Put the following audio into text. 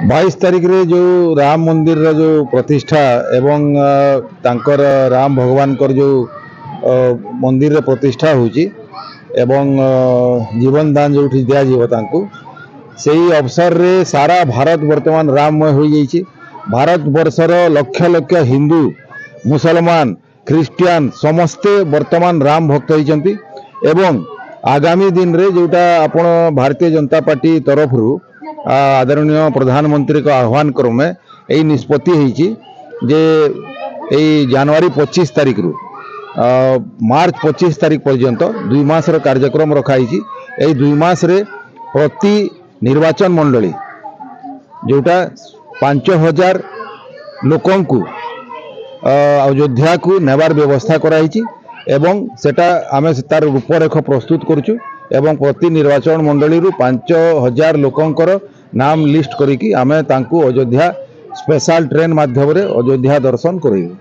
22 तारीख रे जो राम मंदिर रा जो प्रतिष्ठा एवं तांकर राम भगवान कर जो मंदिर रे प्रतिष्ठा होची एवं जीवन दान जो दिया जीव तांको सेही अवसर रे सारा भारत वर्तमान राममय हो जाइए। भारत वर्षर लक्ष लक्ष हिंदू मुसलमान ख्रीस्टियान समस्ते वर्तमान राम भक्त होती एवं आगामी दिन रे जोटा आपण भारतीय जनता पार्टी तरफ रु आदरणीय प्रधानमंत्री को आह्वान क्रमे यही निष्पत्ति होती जे जनवरी 25 तारीख रु मार्च 25 तारीख पर्यंत 2 मास कार्यक्रम रखाई। यही 2 मास रे प्रति निर्वाचन मंडली जोटा 5000 लोकों को अयोध्या को नेबार व्यवस्था कराई एवं सेटा आमे तार रूपरेख प्रस्तुत करूँ एवं प्रति निर्वाचन मंडली 5000 लोकंकर नाम लिस्ट करिकी आमे तांको अयोध्या स्पेशल ट्रेन माध्यम रे अयोध्या दर्शन करेबू।